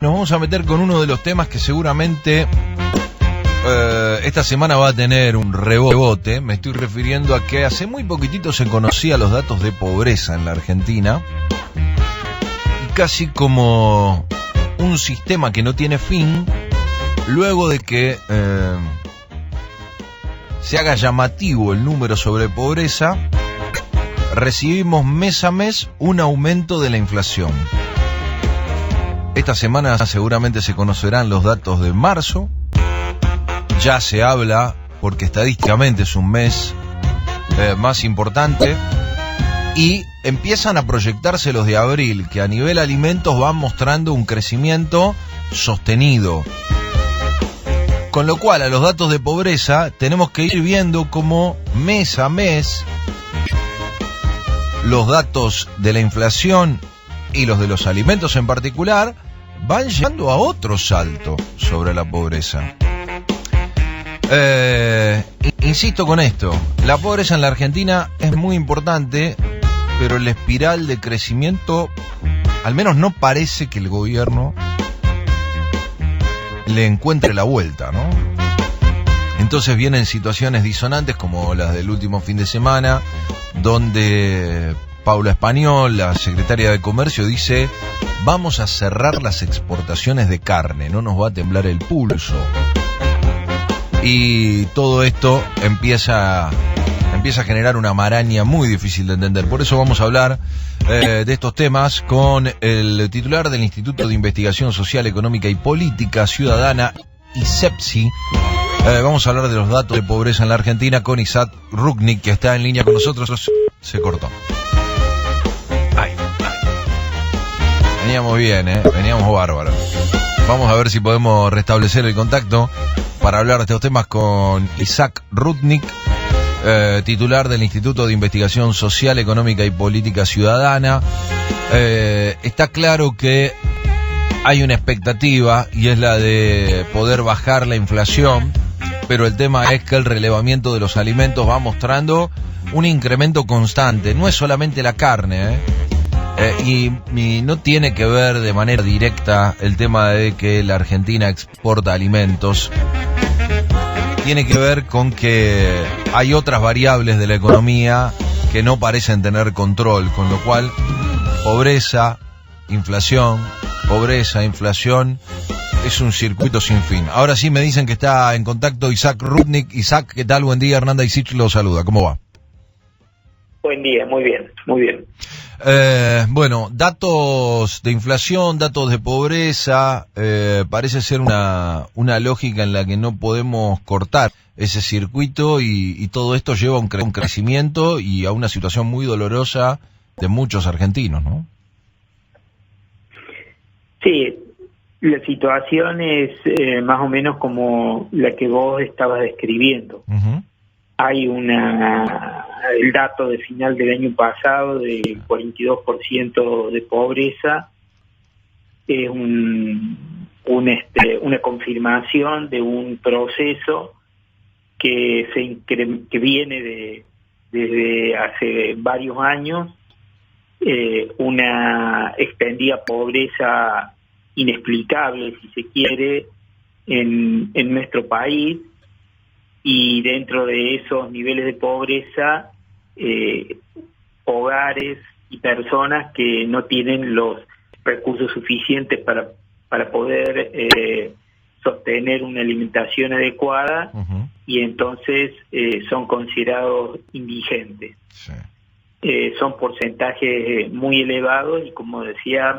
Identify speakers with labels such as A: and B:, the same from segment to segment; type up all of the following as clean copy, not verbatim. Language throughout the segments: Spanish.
A: Nos vamos a meter con uno de los temas que seguramente esta semana va a tener un rebote. Me estoy refiriendo a que hace muy poquitito se conocían los datos de pobreza en la Argentina. Y casi como un sistema que no tiene fin, luego de que se haga llamativo el número sobre pobreza, recibimos mes a mes un aumento de la inflación. Esta semana seguramente se conocerán los datos de marzo. Ya se habla, porque estadísticamente es un mes más importante, y empiezan a proyectarse los de abril, que a nivel alimentos van mostrando un crecimiento sostenido. Con lo cual, a los datos de pobreza tenemos que ir viendo cómo mes a mes los datos de la inflación y los de los alimentos en particular van llegando a otro salto sobre la pobreza. Insisto con esto, la pobreza en la Argentina es muy importante, pero la espiral de crecimiento, al menos no parece que el gobierno le encuentre la vuelta, ¿no? Entonces vienen situaciones disonantes como las del último fin de semana, donde Paula Español, la secretaria de Comercio, dice: vamos a cerrar las exportaciones de carne, no nos va a temblar el pulso. Y todo esto empieza a generar una maraña muy difícil de entender. Por eso vamos a hablar de estos temas con el titular del Instituto de Investigación Social, Económica y Política Ciudadana, ISEPSI. Vamos a hablar de los datos de pobreza en la Argentina con Isaac Ruknik, que está en línea con nosotros. Se cortó. Veníamos bien, veníamos bárbaro. Vamos a ver si podemos restablecer el contacto para hablar de estos temas con Isaac Ruknik, titular del Instituto de Investigación Social, Económica y Política Ciudadana. Está claro que hay una expectativa, y es la de poder bajar la inflación, pero el tema es que el relevamiento de los alimentos va mostrando un incremento constante. No es solamente la carne, y no tiene que ver de manera directa el tema de que la Argentina exporta alimentos. Tiene que ver con que hay otras variables de la economía que no parecen tener control, con lo cual pobreza, inflación, es un circuito sin fin. Ahora sí me dicen que está en contacto Isaac Ruknik. Isaac, ¿qué tal? Buen día, Hernanda Isich lo saluda. ¿Cómo va?
B: Buen día, muy bien, muy bien.
A: Bueno, datos de inflación, datos de pobreza, parece ser una lógica en la que no podemos cortar ese circuito, y todo esto lleva a un crecimiento y a una situación muy dolorosa de muchos argentinos, ¿no?
B: Sí, la situación es más o menos como la que vos estabas describiendo. Uh-huh. Hay el dato de final del año pasado del 42% de pobreza, es una confirmación de un proceso que viene desde hace varios años, una extendida pobreza inexplicable, si se quiere, en nuestro país. Y dentro de esos niveles de pobreza, hogares y personas que no tienen los recursos suficientes para poder sostener una alimentación adecuada. Uh-huh. Y entonces son considerados indigentes. Sí. Son porcentajes muy elevados y, como decía,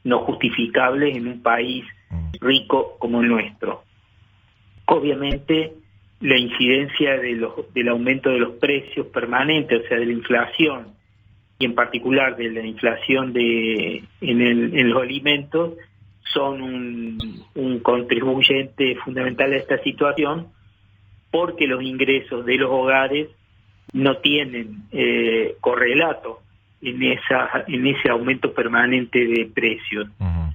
B: no justificables en un país rico como el nuestro. Obviamente, la incidencia del aumento de los precios permanentes, o sea, de la inflación, y en particular de la inflación en los alimentos, son un contribuyente fundamental a esta situación, porque los ingresos de los hogares no tienen correlato en ese aumento permanente de precios. Uh-huh.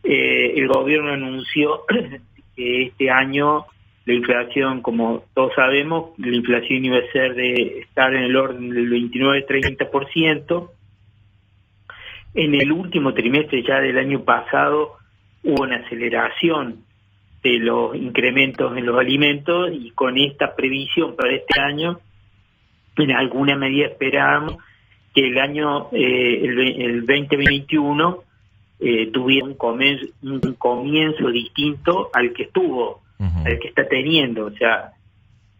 B: El gobierno anunció que este año la inflación, como todos sabemos, la inflación iba a ser de estar en el orden del 29-30%. En el último trimestre ya del año pasado hubo una aceleración de los incrementos en los alimentos, y con esta previsión para este año, en alguna medida esperábamos que el año, el 2021, tuviera un comienzo distinto al que estuvo, al que está teniendo. O sea,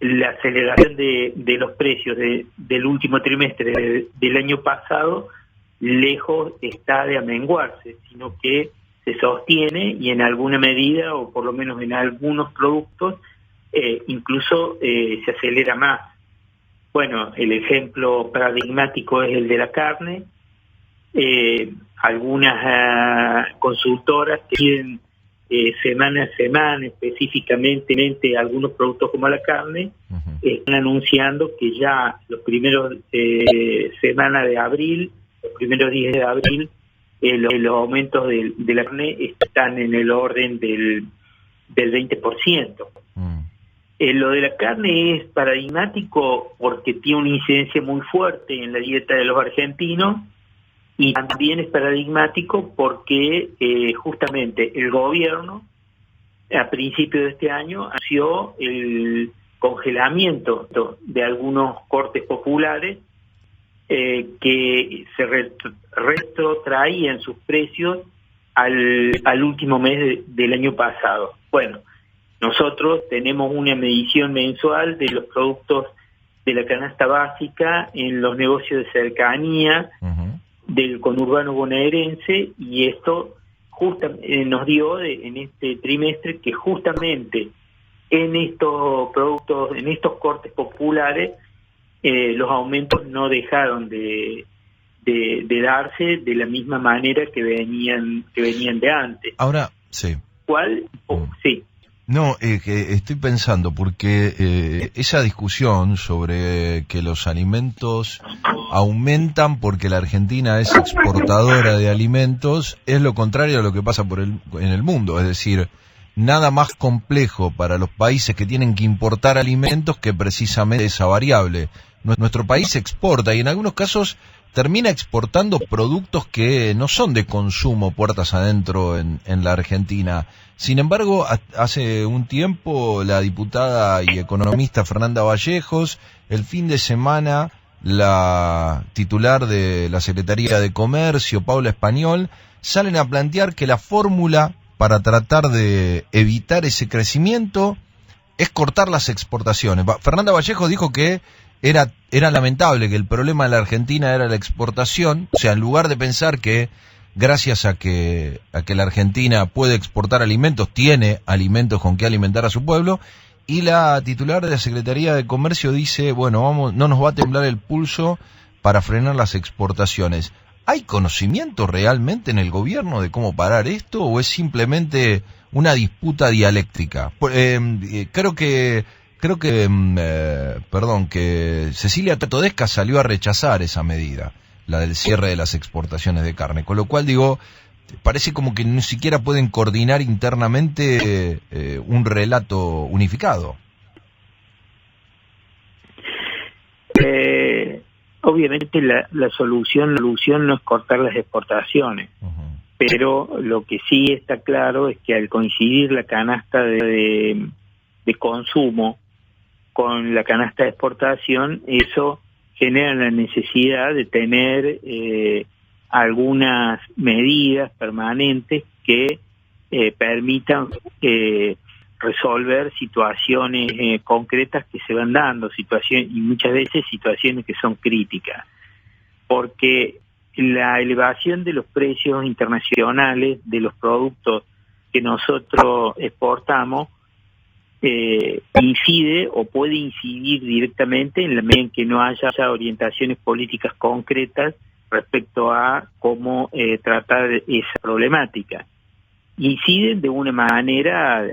B: la aceleración de los precios del último trimestre del año pasado lejos está de amenguarse, sino que se sostiene, y en alguna medida, o por lo menos en algunos productos, incluso se acelera más. Bueno, el ejemplo paradigmático es el de la carne. Algunas consultoras que piden semana a semana específicamente algunos productos como la carne, están anunciando que ya los primeros semanas de abril, los primeros días de abril, los aumentos de la carne están en el orden del 20%. Lo de la carne es paradigmático porque tiene una incidencia muy fuerte en la dieta de los argentinos, y también es paradigmático porque justamente el gobierno a principios de este año anunció el congelamiento de algunos cortes populares que se retrotraían sus precios al último mes del año pasado. Bueno, nosotros tenemos una medición mensual de los productos de la canasta básica en los negocios de cercanía del conurbano bonaerense, y esto nos dio en este trimestre que justamente en estos productos, en estos cortes populares, los aumentos no dejaron de darse de la misma manera que venían de antes.
A: Ahora, sí.
B: ¿Cuál? Sí.
A: No, que estoy pensando, porque esa discusión sobre que los alimentos aumentan porque la Argentina es exportadora de alimentos es lo contrario a lo que pasa en el mundo. Es decir, nada más complejo para los países que tienen que importar alimentos que precisamente esa variable. Nuestro país exporta, y en algunos casos termina exportando productos que no son de consumo puertas adentro en la Argentina. Sin embargo, hace un tiempo la diputada y economista Fernanda Vallejos, el fin de semana la titular de la Secretaría de Comercio, Paula Español, salen a plantear que la fórmula para tratar de evitar ese crecimiento es cortar las exportaciones. Fernanda Vallejos dijo que era lamentable, que el problema de la Argentina era la exportación. O sea, en lugar de pensar que gracias a que la Argentina puede exportar alimentos, tiene alimentos con que alimentar a su pueblo, y la titular de la Secretaría de Comercio dice, bueno, no nos va a temblar el pulso para frenar las exportaciones. ¿Hay conocimiento realmente en el gobierno de cómo parar esto, o es simplemente una disputa dialéctica? Creo que Cecilia Todesca salió a rechazar esa medida, la del cierre de las exportaciones de carne, con lo cual digo, parece como que ni siquiera pueden coordinar internamente un relato unificado.
B: Obviamente la solución no es cortar las exportaciones, pero lo que sí está claro es que al coincidir la canasta de consumo con la canasta de exportación, eso genera la necesidad de tener algunas medidas permanentes que permitan resolver situaciones concretas que se van dando, situaciones, y muchas veces situaciones que son críticas, porque la elevación de los precios internacionales de los productos que nosotros exportamos incide o puede incidir directamente en la medida en que no haya orientaciones políticas concretas respecto a cómo tratar esa problemática. Inciden de una manera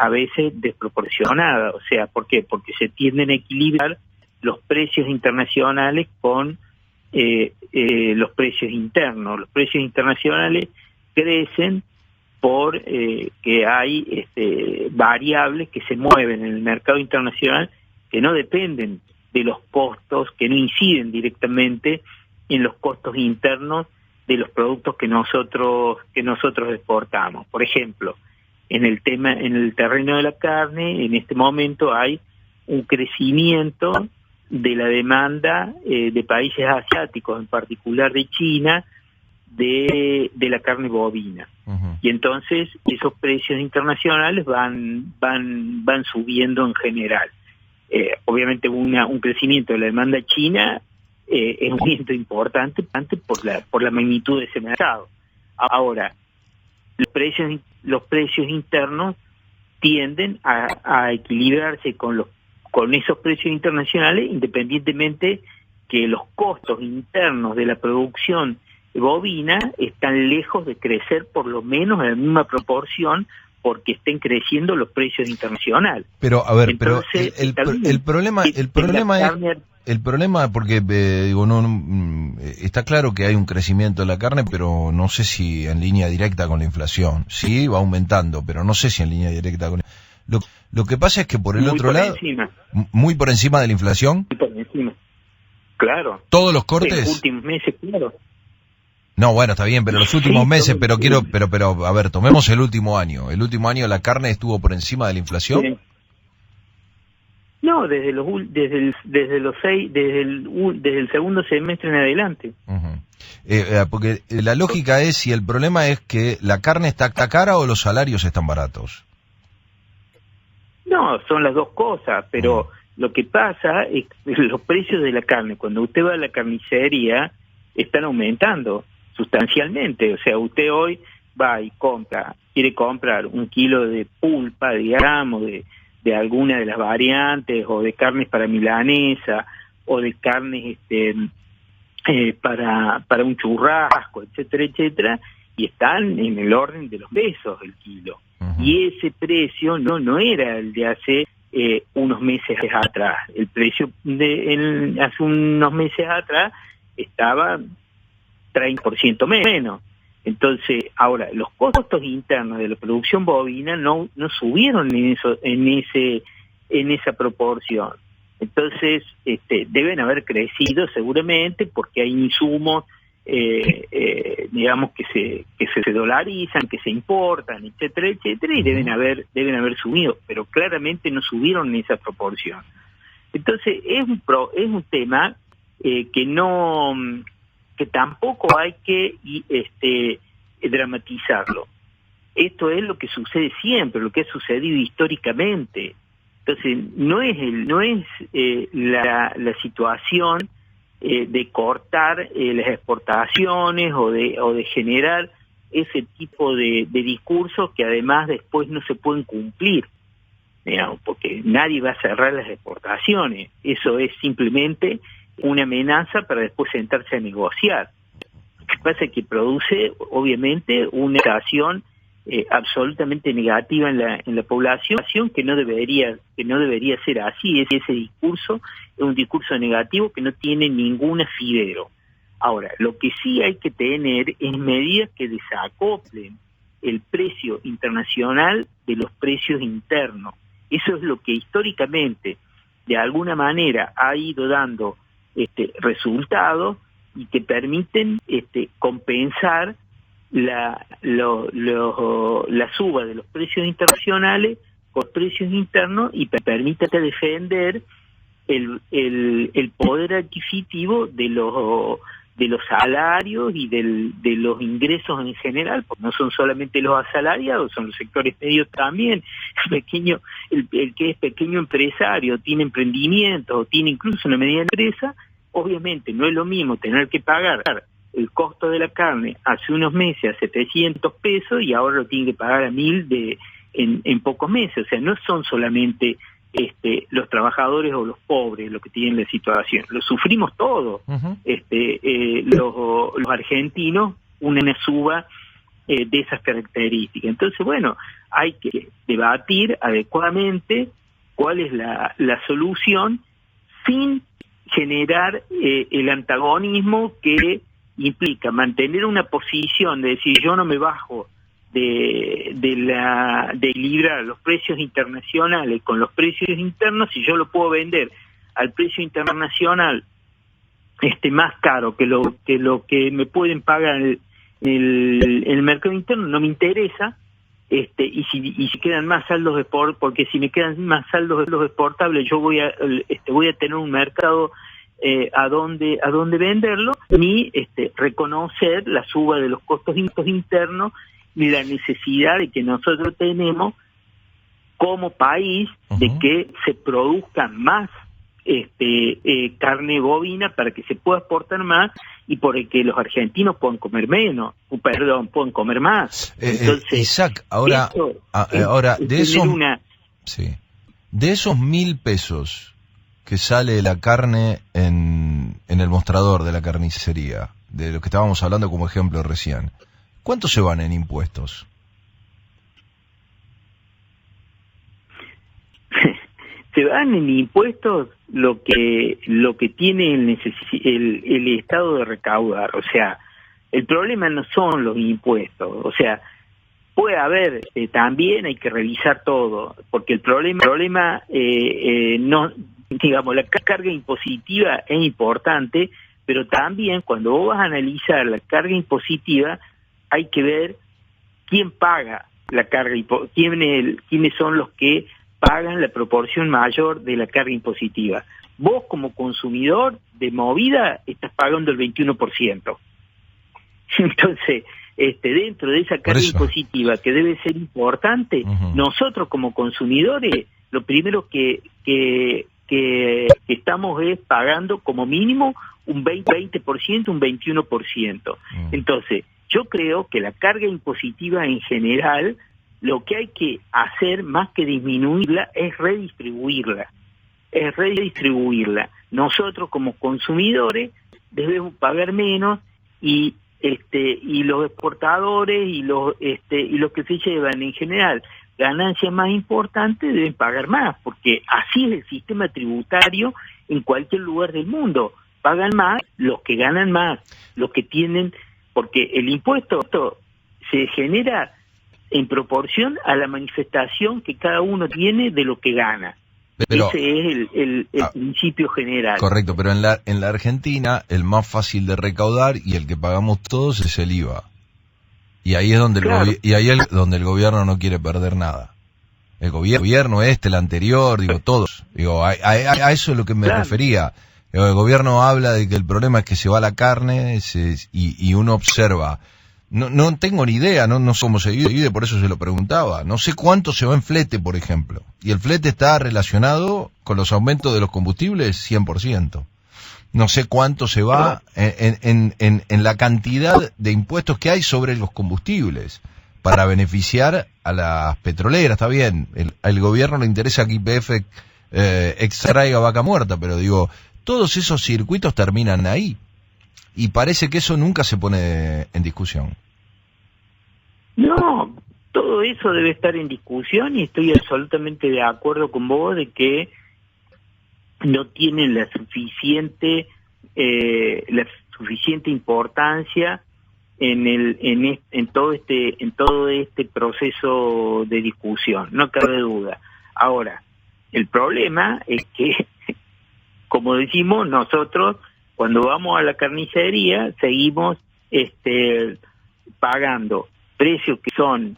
B: a veces desproporcionada. O sea, ¿por qué? Porque se tienden a equilibrar los precios internacionales con los precios internos. Los precios internacionales crecen por que hay variables que se mueven en el mercado internacional que no dependen de los costos, que no inciden directamente en los costos internos de los productos que nosotros exportamos. Por ejemplo, en el terreno de la carne, en este momento hay un crecimiento de la demanda de países asiáticos, en particular de China, de la carne bovina. Uh-huh. Y entonces esos precios internacionales van subiendo en general. Obviamente un crecimiento de la demanda china es un crecimiento importante por la magnitud de ese mercado. Ahora, los precios internos tienden a equilibrarse con esos precios internacionales, independientemente que los costos internos de la producción bovina están lejos de crecer por lo menos en la misma proporción porque estén creciendo los precios internacionales.
A: Pero a ver, entonces, pero el problema porque está claro que hay un crecimiento de la carne, pero no sé si en línea directa con la inflación. Sí, va aumentando, pero no sé si en línea directa con lo que pasa es que por el otro lado, muy por encima de la inflación.
B: Muy por encima. Claro.
A: Todos los cortes.
B: En los últimos meses, claro.
A: No, bueno, está bien, pero los últimos meses, pero a ver, tomemos el último año. ¿El último año la carne estuvo por encima de la inflación?
B: Sí. No, desde el segundo semestre en adelante.
A: Uh-huh. Porque la lógica es, si el problema es que la carne está cara o los salarios están baratos.
B: No, son las dos cosas, pero lo que pasa es que los precios de la carne, cuando usted va a la carnicería, están aumentando sustancialmente. O sea, usted hoy va y quiere comprar un kilo de pulpa, digamos, de alguna de las variantes, o de carnes para milanesa, o de carnes para un churrasco, etcétera, etcétera, y están en el orden de los pesos el kilo. Uh-huh. Y ese precio no era el de hace unos meses atrás. El precio hace unos meses atrás estaba 30% menos. Entonces, ahora, los costos internos de la producción bovina no subieron en esa proporción. Entonces, deben haber crecido seguramente porque hay insumos, digamos, que se dolarizan, que se importan, etcétera, etcétera, y deben haber subido, pero claramente no subieron en esa proporción. Entonces, es un tema que tampoco hay que dramatizarlo. Esto es lo que sucede siempre, lo que ha sucedido históricamente. Entonces, no es la situación de cortar las exportaciones o de generar ese tipo de discursos que además después no se pueden cumplir, digamos, porque nadie va a cerrar las exportaciones. Eso es simplemente una amenaza para después sentarse a negociar. Lo que pasa es que produce, obviamente, una situación absolutamente negativa en la población que no debería ser así. Ese discurso es un discurso negativo que no tiene ningún asidero. Ahora, lo que sí hay que tener es medidas que desacoplen el precio internacional de los precios internos. Eso es lo que históricamente, de alguna manera, ha ido dando resultados y que permiten compensar la suba de los precios internacionales con precios internos y permite defender el poder adquisitivo de los salarios y de los ingresos en general, porque no son solamente los asalariados, son los sectores medios también. El que es pequeño empresario, tiene emprendimiento o tiene incluso una mediana empresa, obviamente no es lo mismo tener que pagar el costo de la carne hace unos meses a 700 pesos y ahora lo tiene que pagar a 1.000 en pocos meses. O sea, no son solamente los trabajadores o los pobres los que tienen la situación, lo sufrimos todos. Uh-huh. Los argentinos, una suba de esas características. Entonces, bueno, hay que debatir adecuadamente cuál es la solución sin generar el antagonismo que implica mantener una posición de decir yo no me bajo de equilibrar los precios internacionales con los precios internos, si yo lo puedo vender al precio internacional más caro que lo que me pueden pagar en el mercado interno, no me interesa. Y si quedan más saldos porque si me quedan más saldos exportables, yo voy a tener un mercado a dónde venderlo, ni reconocer la suba de los costos internos y la necesidad de que nosotros tenemos como país de que se produzca más carne bovina para que se pueda exportar más y por el que los argentinos puedan comer puedan comer más. Entonces,
A: Isaac, ahora de esos 1.000 pesos que sale la carne en el mostrador de la carnicería, de lo que estábamos hablando como ejemplo recién, ¿cuánto se van en impuestos?
B: Se van en impuestos lo que tiene el Estado de recaudar. O sea, el problema no son los impuestos. O sea, puede haber, también hay que revisar todo, porque el problema no, digamos, la carga impositiva es importante, pero también cuando vos vas a analizar la carga impositiva hay que ver quién paga la carga, quiénes son los que pagan la proporción mayor de la carga impositiva. Vos como consumidor de movida estás pagando el 21%. Entonces, dentro de esa carga impositiva que debe ser importante, nosotros como consumidores, lo primero que estamos es pagando como mínimo un 20%, un 21%. Entonces, yo creo que la carga impositiva en general, lo que hay que hacer más que disminuirla es redistribuirla. Nosotros como consumidores debemos pagar menos y los exportadores y los que se llevan en general ganancias más importantes deben pagar más, porque así es el sistema tributario en cualquier lugar del mundo. Pagan más los que ganan más, los que tienen, porque el impuesto se genera en proporción a la manifestación que cada uno tiene de lo que gana. Pero, ese es el principio general.
A: Correcto, pero en la Argentina el más fácil de recaudar y el que pagamos todos es el IVA. Y ahí es donde donde el gobierno no quiere perder nada. El gobierno el anterior, todos. A eso es lo que me refería. El gobierno habla de que el problema es que se va la carne y uno observa. No tengo ni idea, no sé cómo se divide, por eso se lo preguntaba. No sé cuánto se va en flete, por ejemplo. Y el flete está relacionado con los aumentos de los combustibles 100%. No sé cuánto se va en la cantidad de impuestos que hay sobre los combustibles para beneficiar a las petroleras. Está bien, al gobierno le interesa que YPF extraiga vaca muerta, pero todos esos circuitos terminan ahí. Y parece que eso nunca se pone en discusión.
B: No, todo eso debe estar en discusión y estoy absolutamente de acuerdo con vos de que no tienen la suficiente importancia en todo este proceso de discusión, no cabe duda. Ahora, el problema es que, como decimos nosotros, cuando vamos a la carnicería seguimos pagando precios que son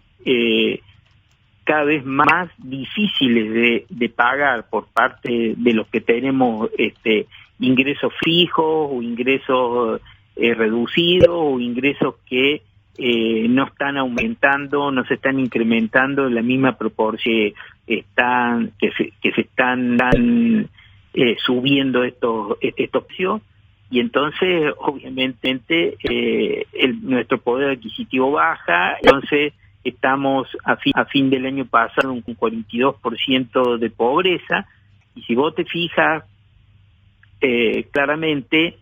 B: cada vez más difíciles de pagar por parte de los que tenemos ingresos fijos o ingresos reducidos o ingresos que no están aumentando, no se están incrementando en la misma proporción que se están subiendo estos precios. Y entonces, obviamente, nuestro poder adquisitivo baja. Entonces, estamos a fin del año pasado un 42% de pobreza. Y si vos te fijas, claramente,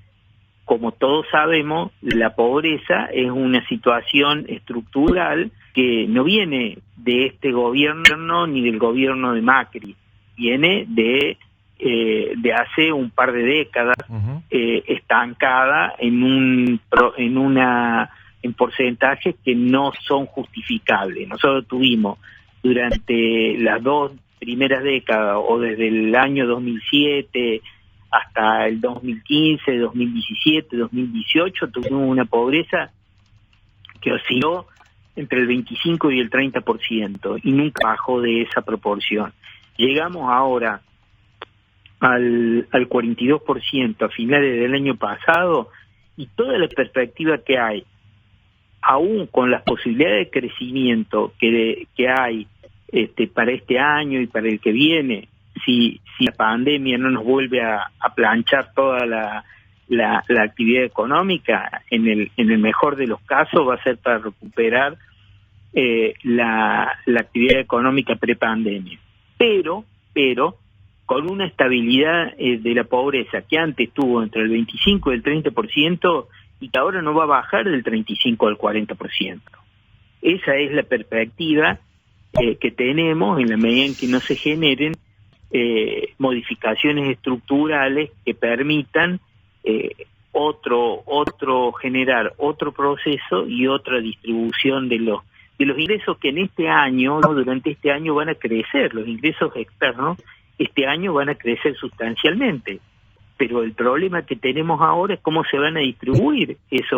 B: como todos sabemos, la pobreza es una situación estructural que no viene de este gobierno ni del gobierno de Macri. Viene de hace un par de décadas, estancada en porcentajes que no son justificables. Nosotros tuvimos durante las 2 primeras décadas, o desde el año 2007 hasta el 2015, 2017, 2018 tuvimos una pobreza que osciló entre el 25 y el 30% y nunca bajó de esa proporción. Llegamos ahora al 42% a finales del año pasado, y toda la perspectiva que hay, aún con las posibilidades de crecimiento que hay para este año y para el que viene, si la pandemia no nos vuelve a planchar toda la actividad económica, en el mejor de los casos va a ser para recuperar la actividad económica prepandemia. Pero con una estabilidad de la pobreza que antes estuvo entre el 25 y el 30% y que ahora no va a bajar del 35 al 40%. Esa es la perspectiva que tenemos en la medida en que no se generen modificaciones estructurales que permitan generar otro proceso y otra distribución de los ingresos que en este año, ¿no? Durante este año van a crecer, los ingresos externos este año van a crecer sustancialmente, pero el problema que tenemos ahora es cómo se van a distribuir ese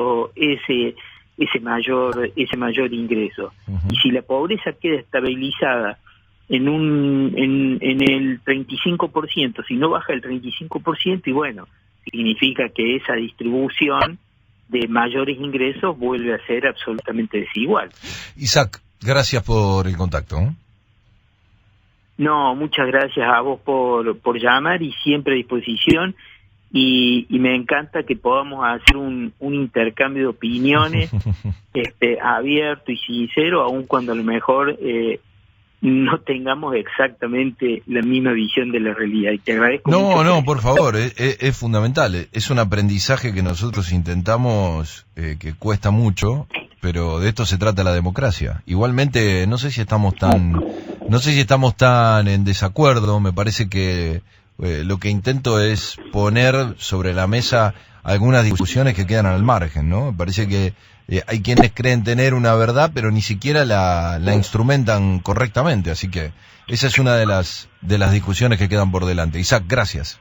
B: mayor ingreso. Y si la pobreza queda estabilizada en el 35%, si no baja el 35%, y bueno, significa que esa distribución de mayores ingresos vuelve a ser absolutamente desigual.
A: Isaac, gracias por el contacto.
B: No, muchas gracias a vos por llamar y siempre a disposición, y me encanta que podamos hacer un intercambio de opiniones abierto y sincero, aun cuando a lo mejor no tengamos exactamente la misma visión de la realidad. Y te agradezco mucho.
A: No, por favor, es fundamental. Es un aprendizaje que nosotros intentamos, que cuesta mucho, pero de esto se trata la democracia. Igualmente, no sé si estamos tan en desacuerdo. Me parece que lo que intento es poner sobre la mesa algunas discusiones que quedan al margen, ¿no? Me parece que hay quienes creen tener una verdad, pero ni siquiera la instrumentan correctamente. Así que esa es una de las discusiones que quedan por delante. Isaac, gracias.